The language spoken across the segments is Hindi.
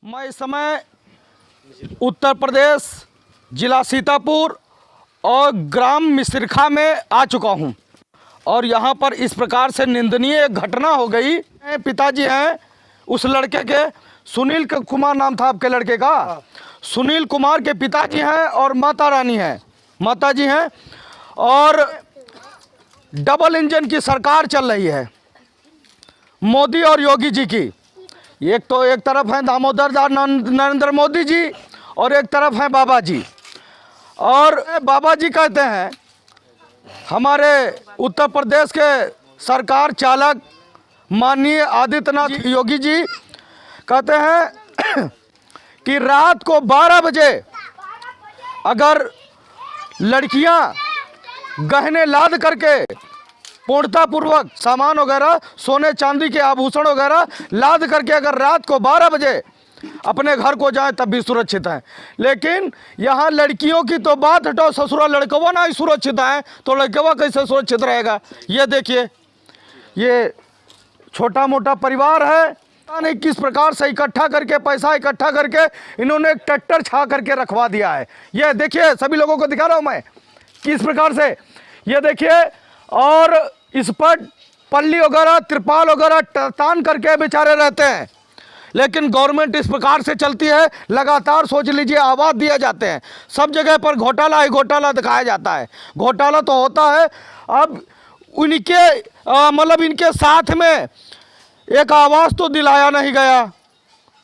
मैं इस समय उत्तर प्रदेश जिला सीतापुर और ग्राम मिसिरखा में आ चुका हूं और यहां पर इस प्रकार से निंदनीय एक घटना हो गई। पिताजी हैं उस लड़के के, सुनील कुमार नाम था आपके लड़के का। सुनील कुमार के पिताजी हैं और माता रानी हैं, माताजी हैं। और डबल इंजन की सरकार चल रही है मोदी और योगी जी की। एक तरफ हैं दामोदर दास नरेंद्र मोदी जी और एक तरफ हैं बाबा जी। और बाबा जी कहते हैं हमारे उत्तर प्रदेश के सरकार चालक माननीय आदित्यनाथ योगी जी कहते हैं कि रात को 12 बजे अगर लड़कियां गहने लाद करके पूर्णतापूर्वक सामान वगैरह सोने चांदी के आभूषण वगैरह लाद करके अगर रात को 12 बजे अपने घर को जाएं तब भी सुरक्षित हैं। लेकिन यहाँ लड़कियों की तो बात हटाओ, ससुरा लड़कवा ना ही सुरक्षित है तो लड़कवा कैसे सुरक्षित रहेगा। ये देखिए, ये छोटा मोटा परिवार है, पता नहीं किस प्रकार से इकट्ठा करके पैसा इकट्ठा करके इन्होंने एक ट्रैक्टर छा करके रखवा दिया है। ये देखिए, सभी लोगों को दिखा रहा हूँ मैं किस प्रकार से, ये देखिए। और इस पर पल्ली वगैरह तिरपाल वगैरह तान करके बेचारे रहते हैं। लेकिन गवर्नमेंट इस प्रकार से चलती है, लगातार सोच लीजिए आवाज़ दिए जाते हैं, सब जगह पर घोटाला ही घोटाला दिखाया जाता है। घोटाला तो होता है। अब उनके मतलब इनके साथ में एक आवाज़ तो दिलाया नहीं गया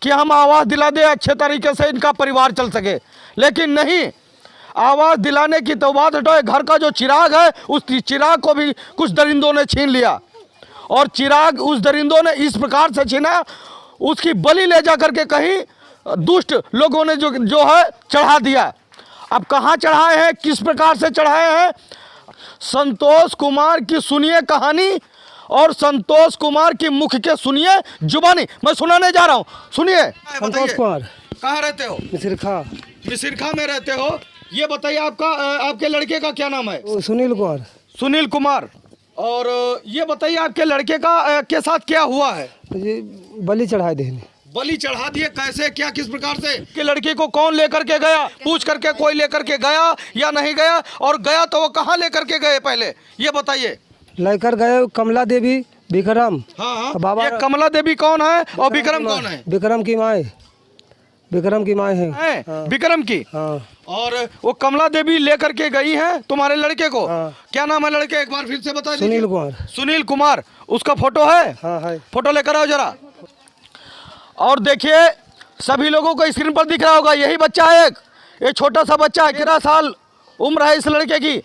कि हम आवाज़ दिला दें अच्छे तरीके से इनका परिवार चल सके, लेकिन नहीं, आवाज़ दिलाने की तो बात हटाओ, घर का जो चिराग है उस चिराग को भी कुछ दरिंदों ने छीन लिया। और चिराग उस दरिंदों ने इस प्रकार से छीना, उसकी बलि ले जा करके कहीं दुष्ट लोगों ने जो है चढ़ा दिया। अब कहाँ चढ़ाए हैं, किस प्रकार से चढ़ाए हैं, संतोष कुमार की सुनिए कहानी और संतोष कुमार की मुख के सुनिए जुबानी। मैं सुनाने जा रहा हूँ, सुनिए। संतोष कुमार, कहाँ रहते हो? मिसिरखा। मिसिरखा में रहते हो। ये बताइए आपके लड़के का क्या नाम है? सुनील कुमार। सुनील कुमार। और ये बताइए आपके लड़के का के साथ क्या हुआ है? ये बलि चढ़ाए देने। बलि चढ़ा दिए, कैसे, क्या, किस प्रकार से? कि लड़की को कौन लेकर के गया? पूछ करके कोई लेकर के गया या नहीं गया? और गया तो वो कहाँ लेकर के गए पहले ये बताइए। लेकर गए कमला देवी, विक्रम। हाँ, बाबा। ये कमला देवी कौन है और विक्रम कौन है? विक्रम की माँ, विक्रम की माँ है। हाँ। विक्रम की। हाँ। और वो कमला देवी लेकर के गई हैं तुम्हारे लड़के को। हाँ। क्या नाम है लड़के, एक बार फिर से बता दीजिए। सुनील कुमार। सुनील कुमार। उसका फोटो है? हाँ है। फोटो लेकर आओ जरा। और देखिए, सभी लोगों को स्क्रीन पर दिख रहा होगा, यही बच्चा है, एक छोटा सा बच्चा है, 11 साल उम्र है इस लड़के की।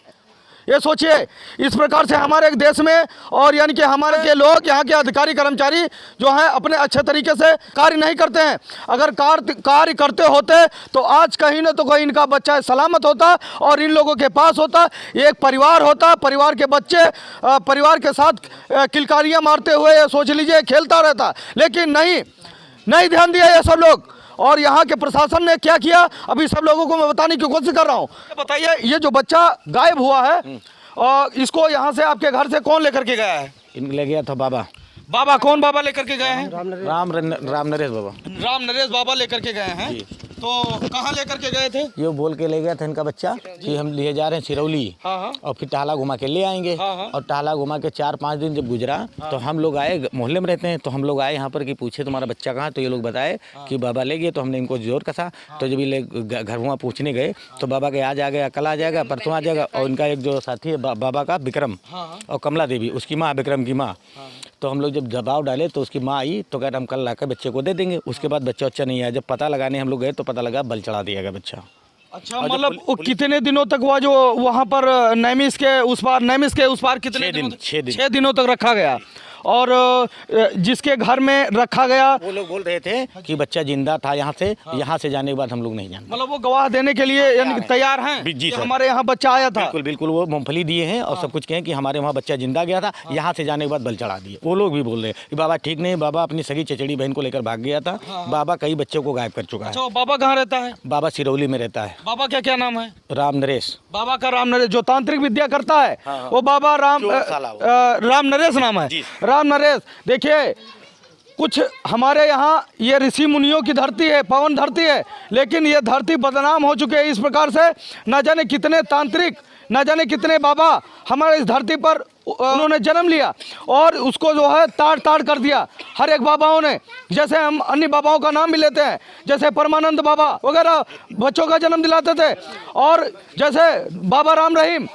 ये सोचिए, इस प्रकार से हमारे एक देश में और यानी कि हमारे के लोग, यहाँ के अधिकारी कर्मचारी जो हैं अपने अच्छे तरीके से कार्य नहीं करते हैं। अगर कार्य करते होते तो आज कहीं ना तो कहीं इनका बच्चा सलामत होता और इन लोगों के पास होता, एक परिवार होता, परिवार के बच्चे परिवार के साथ किलकारियाँ मारते हुए सोच लीजिए खेलता रहता। लेकिन नहीं ध्यान दिया ये सब लोग। और यहाँ के प्रशासन ने क्या किया, अभी सब लोगों को मैं बताने की कोशिश कर रहा हूँ। बताइए, ये जो बच्चा गायब हुआ है और इसको यहाँ से आपके घर से कौन लेकर के गया है? ले गया था बाबा। बाबा कौन बाबा लेकर के गए हैं? राम नरेश बाबा। राम नरेश बाबा लेकर के गए हैं। तो कहाँ लेकर के गए थे? ये बोल के ले गया था इनका बच्चा कि हम ले जा रहे हैं सिरौली। हाँ। और फिर टाला घुमा के ले आएंगे। हाँ। और टाला घुमा के 4-5 दिन जब गुजरा तो हम लोग आए, मोहल्ले में रहते हैं, तो हम लोग आए यहाँ पर कि पूछे तुम्हारा बच्चा कहाँ, तो ये लोग बताए कि बाबा ले गए। तो हमने इनको जोर कसा, तो जब ये घर वहाँ पूछने गए तो बाबा के आज आ गया, कल आ जाएगा, परसों आ जाएगा। और इनका एक जो साथी है बाबा का विक्रम और कमला देवी, उसकी माँ विक्रम की माँ। तो हम लोग जब दबाव डाले तो उसकी माँ आई तो कह रहे हम कल लाकर बच्चे को दे देंगे। उसके बाद बच्चा नहीं आया। जब पता लगाने हम लोग गए तो पता लगा बल चढ़ा दिया गया बच्चा। अच्छा, मतलब वो कितने दिनों तक हुआ जो वहाँ पर नैमिष के उस पार कितने 6 दिनों तक रखा गया? और जिसके घर में रखा गया वो लोग बोल रहे थे कि बच्चा जिंदा था यहाँ से जाने के बाद हम लोग नहीं जानते। मतलब वो गवाह देने के लिए यानी तैयार हैं जी कि हमारे यहाँ बच्चा आया था। बिल्कुल वो मूंगफली दिए हैं और सब कुछ कहें कि हमारे वहाँ बच्चा जिंदा गया था, यहाँ से जाने के बाद बल चढ़ा दिए। वो लोग भी बोल रहे हैं कि बाबा ठीक नहीं, बाबा अपनी सगी चचड़ी बहन को लेकर भाग गया था। बाबा कई बच्चों को गायब कर चुका है। बाबा कहाँ रहता है? बाबा सिरौली में रहता है। बाबा क्या नाम है? राम नरेश। बाबा का राम नरेश, जो तांत्रिक विद्या करता है वो बाबा राम नरेश नाम है। राम नरेश। देखिए, कुछ हमारे यहाँ ये ऋषि मुनियों की धरती है, पवन धरती है, लेकिन ये धरती बदनाम हो चुके हैं इस प्रकार से। न जाने कितने तांत्रिक, न जाने कितने बाबा हमारे इस धरती पर उन्होंने जन्म लिया और उसको जो है ताड़ ताड़ कर दिया हर एक बाबाओं ने। जैसे हम अन्य बाबाओं का नाम भी लेते हैं, जैसे परमानंद बाबा वगैरह बच्चों का जन्म दिलाते थे, और जैसे बाबा राम रहीम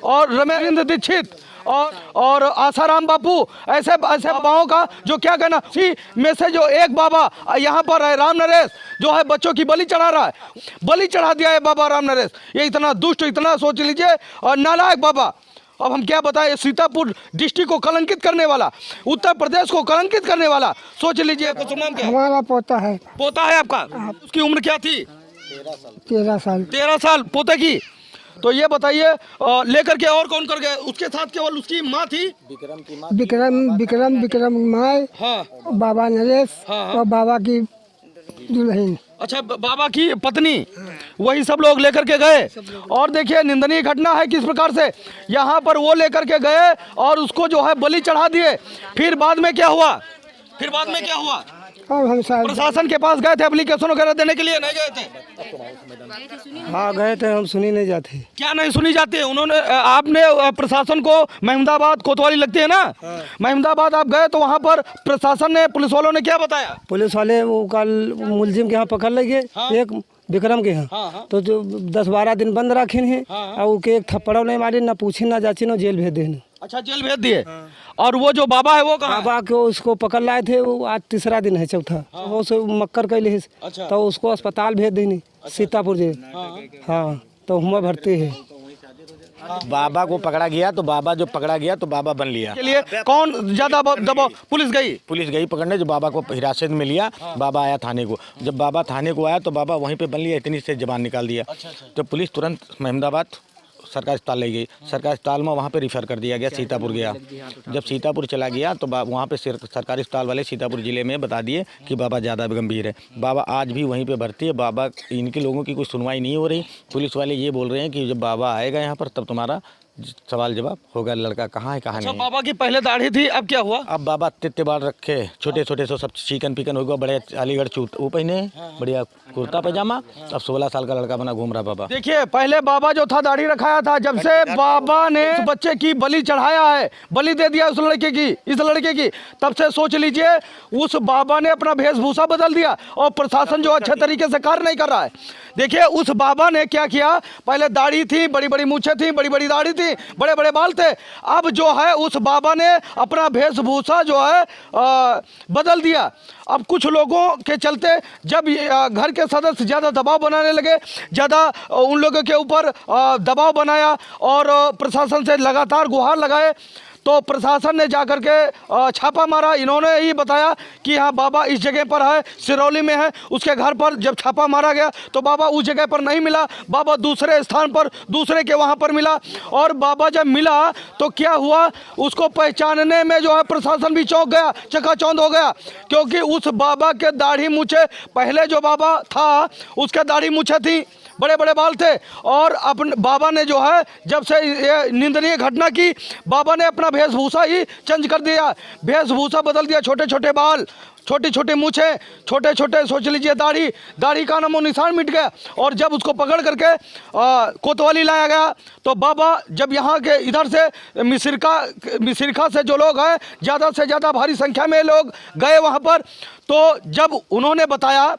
और रमेंद्र दीक्षित और आसाराम बापू, ऐसे बाबाओं का जो क्या कहना। इसी में से जो एक बाबा यहाँ पर है, राम नरेश, जो है बच्चों की बलि चढ़ा रहा है, बलि चढ़ा दिया है बाबा राम नरेश। ये इतना दुष्ट, इतना सोच लीजिए, और नालायक बाबा। अब हम क्या बताएं, सीतापुर डिस्ट्रिक्ट को कलंकित करने वाला, उत्तर प्रदेश को कलंकित करने वाला, सोच लीजिए। आपका नाम क्या है? हमारा पोता है। पोता है आपका? उसकी उम्र क्या थी? 13 साल। 13 साल पोते की। तो ये बताइए, लेकर के और कौन कर गए? उसके साथ केवल उसकी माँ थी, विक्रम माए, हाँ, बाबा नरेश, हाँ। और बाबा की दुल्हन। अच्छा, बाबा की पत्नी, वही सब लोग लेकर के गए। और देखिए निंदनीय घटना है किस प्रकार से यहाँ पर वो लेकर के गए और उसको जो है बलि चढ़ा दिए। फिर बाद में क्या हुआ? और हम साल प्रशासन के पास गए थे एप्लीकेशन वगैरह देने के लिए, नहीं गए थे? हाँ गए थे, हम सुनी नहीं जाते। क्या नहीं सुनी जाती है? उन्होंने, आपने प्रशासन को, महमदाबाद कोतवाली लगती है ना, महमदाबाद आप गए तो वहाँ पर प्रशासन ने, पुलिस वालों ने क्या बताया? पुलिस वाले वो कल मुलजिम के यहाँ पकड़ ले गए, एक विक्रम के यहाँ। हाँ। तो जो 10-12 दिन बंद रखिन है, और उनके एक थप्पड़ों नहीं मारी, ना पूछी ना जाची, ना जेल भेज देने। अच्छा, जेल भेज दिए। और वो जो बाबा है वो कहाँ है? बाबा को उसको पकड़ लाए थे, वो आज 3रा दिन है, चौथा। वो से मक्कर कैले, अच्छा। तो उसको अस्पताल भेज देनी, सीतापुर जेल। हाँ, तो हुआ भर्ती है। बाबा को पकड़ा गया तो बाबा जो पकड़ा गया तो बाबा बन लिया। के लिए कौन ज्यादा दबाव? पुलिस गई पकड़ने, जो बाबा को हिरासत में लिया। बाबा आया थाने को, जब बाबा थाने को आया तो बाबा वहीं पे बन लिया, इतनी से जबान निकाल दिया। तो पुलिस तुरंत महमदाबाद सरकारी अस्पताल ले गई। सरकारी अस्पताल में वहाँ पे रिफ़र कर दिया गया, सीतापुर गया। जब सीतापुर चला गया तो वहाँ पे सरकारी अस्पताल वाले सीतापुर ज़िले में बता दिए कि बाबा ज़्यादा गंभीर है। बाबा आज भी वहीं पे भर्ती है। बाबा, इनके लोगों की कोई सुनवाई नहीं हो रही। पुलिस वाले ये बोल रहे हैं कि जब बाबा आएगा यहाँ पर तब तुम्हारा सवाल जवाब होगा, लड़का कहाँ है कहाँ नहीं। बाबा की पहले दाढ़ी थी, अब क्या हुआ? अब बाबा तित्ते बाल रखे, छोटे छोटे से सब चिकन पिकन हो गया, बड़े अलीगढ़ चूट वो पहने, बढ़िया कुर्ता पैजामा। अब 16 साल का लड़का बना घूम रहा बाबा। देखिए, पहले बाबा जो था दाढ़ी रखाया था, जब से बाबा ने उस बच्चे की बलि चढ़ाया है, बलि दे दिया उस लड़के की, इस लड़के की, तब से सोच लीजिए उस बाबा ने अपना वेशभूषा बदल दिया और प्रशासन जो अच्छे तरीके से कार्य नहीं कर रहा है। देखिए उस बाबा ने क्या किया, पहले दाढ़ी थी, बड़ी बड़ी मूछें थी, बड़ी बड़ी दाढ़ी थी, बड़े बड़े बाल थे। अब जो है उस बाबा ने अपना वेशभूषा जो है बदल दिया। अब कुछ लोगों के चलते जब घर के सदस्य ज़्यादा दबाव बनाने लगे, ज़्यादा उन लोगों के ऊपर दबाव बनाया और प्रशासन से लगातार गुहार लगाए, तो प्रशासन ने जाकर के छापा मारा। इन्होंने ही बताया कि हाँ बाबा इस जगह पर है, सिरौली में है। उसके घर पर जब छापा मारा गया तो बाबा उस जगह पर नहीं मिला, बाबा दूसरे स्थान पर, दूसरे के वहाँ पर मिला। और बाबा जब मिला तो क्या हुआ, उसको पहचानने में जो है प्रशासन भी चौंक गया, चकाचौंध हो गया, क्योंकि उस बाबा के दाढ़ी मूछे, पहले जो बाबा था उसके दाढ़ी मूछे थी, बड़े बड़े बाल थे। और अपने बाबा ने जो है जब से ये निंदनीय घटना की, बाबा ने अपना वेशभूषा ही चेंज कर दिया, वेशभूषा बदल दिया। छोटे छोटे बाल, छोटी छोटी मूछें, छोटे छोटे सोच लीजिए दाढ़ी, दाढ़ी का नामो निशान मिट गया। और जब उसको पकड़ करके कोतवाली लाया गया तो बाबा जब यहाँ के इधर से मिसिरखा से जो लोग हैं, ज़्यादा से ज़्यादा भारी संख्या में लोग गए वहाँ पर, तो जब उन्होंने बताया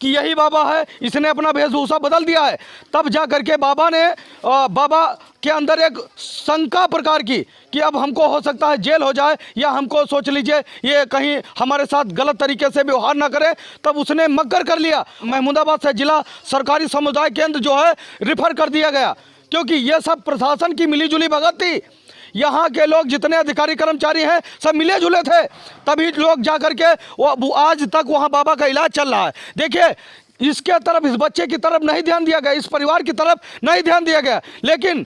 कि यही बाबा है, इसने अपना वेशभूषा बदल दिया है, तब जा करके बाबा ने बाबा के अंदर एक शंका प्रकार की कि अब हमको हो सकता है जेल हो जाए, या हमको सोच लीजिए ये कहीं हमारे साथ गलत तरीके से व्यवहार ना करे। तब उसने मक्कर कर लिया, महमूदाबाद से जिला सरकारी समुदाय केंद्र जो है रिफ़र कर दिया गया, क्योंकि ये सब प्रशासन की मिलीजुली भगत थी। यहाँ के लोग जितने अधिकारी कर्मचारी हैं सब मिले जुले थे, तभी लोग जा कर के वो आज तक वहाँ बाबा का इलाज चल रहा है। देखिए इसके तरफ, इस बच्चे की तरफ नहीं ध्यान दिया गया, इस परिवार की तरफ नहीं ध्यान दिया गया, लेकिन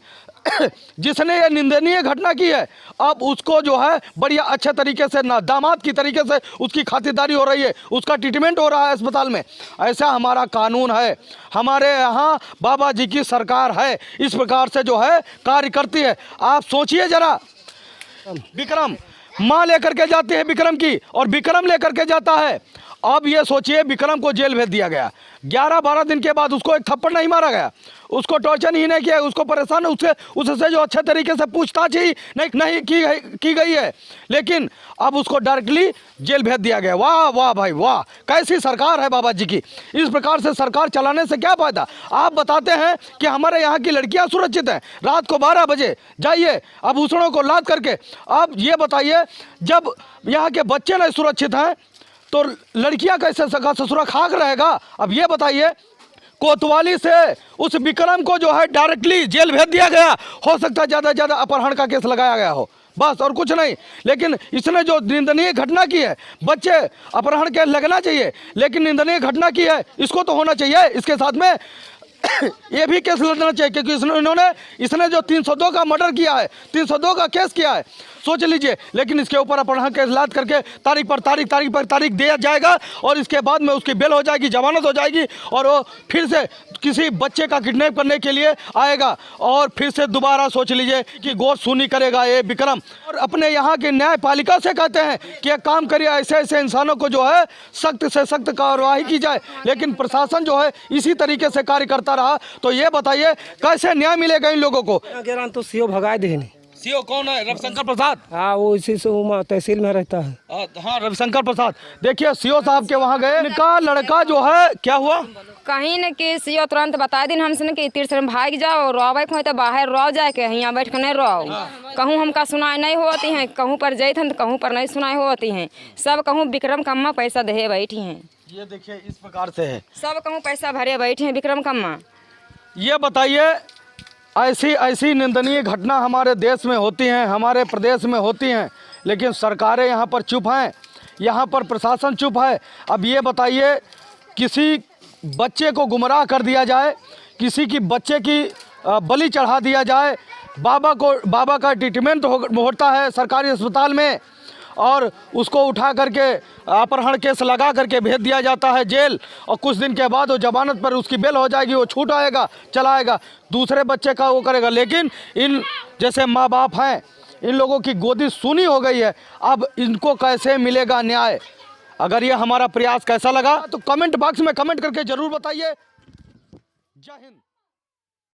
जिसने ये निंदनीय घटना की है अब उसको जो है बढ़िया अच्छे तरीके से, ना दामाद की तरीके से उसकी खातिरदारी हो रही है, उसका ट्रीटमेंट हो रहा है अस्पताल में। ऐसा हमारा कानून है, हमारे यहाँ बाबा जी की सरकार है, इस प्रकार से जो है कार्य करती है। आप सोचिए जरा, विक्रम माँ लेकर के जाती है विक्रम की और विक्रम लेकर के जाता है। अब ये सोचिए विक्रम को जेल भेज दिया गया। 11-12 दिन के बाद उसको एक थप्पड़ नहीं मारा गया, उसको टॉर्चर ही नहीं किया, उसको परेशान उससे जो अच्छे तरीके से पूछताछ ही नहीं की गई है, लेकिन अब उसको डायरेक्टली जेल भेज दिया गया। वाह वाह भाई वाह, कैसी सरकार है बाबा जी की। इस प्रकार से सरकार चलाने से क्या फ़ायदा। आप बताते हैं कि हमारे यहाँ की लड़कियाँ सुरक्षित हैं, रात को 12 बजे जाइए आभूषणों को लाद करके। अब ये बताइए जब यहाँ के बच्चे नहीं सुरक्षित हैं तो लड़कियां कैसे ससुरा खाक रहेगा। अब ये बताइए, कोतवाली से उस विक्रम को जो है डायरेक्टली जेल भेज दिया गया। हो सकता है ज़्यादा से ज़्यादा अपहरण का केस लगाया गया हो, बस और कुछ नहीं। लेकिन इसने जो निंदनीय घटना की है, बच्चे अपहरण केस लगना चाहिए, लेकिन निंदनीय घटना की है, इसको तो होना चाहिए। इसके साथ में ये भी केस लड़ना चाहिए, क्योंकि इसने जो 302 का मर्डर किया है, 302 का केस किया है, सोच लीजिए। लेकिन इसके ऊपर अपहरण केस लाद करके तारीख पर तारीख दिया जाएगा और इसके बाद में उसकी बेल हो जाएगी, जमानत हो जाएगी और वो फिर से किसी बच्चे का किडनैप करने के लिए आएगा और फिर से दोबारा सोच लीजिए कि गोद सूनी करेगा ये विक्रम। और अपने यहाँ की न्यायपालिका से कहते हैं कि एक काम करिए, ऐसे ऐसे इंसानों को जो है सख्त से सख्त कार्रवाई की जाए, लेकिन प्रशासन जो है इसी तरीके से कार्य करता रहा। तो ये बताइए कैसे न्याय मिलेगा इन लोगों को। तो सीओ भगा दे। सीओ कौन है? रविशंकर प्रसाद। हाँ, वो इसी से तहसील में रहता है। हाँ, रविशंकर प्रसाद। देखिए सीओ साहब के वहाँ गए, इनका लड़का जो है क्या हुआ कहीं न कि सीओ तुरंत बता दिन हमसे कि तीर से भाग जाओ, रोवे को तो बाहर रो जाए के यहाँ बैठ के नहीं रो। कहूँ हमका सुनाई नहीं होती हैं, कहूँ पर जाते हैं तो कहूँ पर नहीं सुनाई होती हैं। सब कहूँ विक्रम कम्मा पैसा दे बैठी हैं। ये देखिए इस प्रकार से है, सब कहूँ पैसा भरे बैठे हैं विक्रम कम्मा। ये बताइए ऐसी निंदनीय घटना हमारे देश में होती हैं, हमारे प्रदेश में होती हैं, लेकिन सरकारें यहाँ पर चुप हैं, यहाँ पर प्रशासन चुप है। अब ये बताइए किसी बच्चे को गुमराह कर दिया जाए, किसी की बच्चे की बलि चढ़ा दिया जाए, बाबा का ट्रीटमेंट होता है सरकारी अस्पताल में और उसको उठा करके अपहरण केस लगा करके भेज दिया जाता है जेल और कुछ दिन के बाद वो जमानत पर उसकी बेल हो जाएगी, वो छूट आएगा, चलाएगा, दूसरे बच्चे का वो करेगा। लेकिन इन जैसे माँ बाप हैं, इन लोगों की गोदी सूनी हो गई है। अब इनको कैसे मिलेगा न्याय। अगर ये हमारा प्रयास कैसा लगा तो कमेंट बॉक्स में कमेंट करके ज़रूर बताइए। जय हिंद।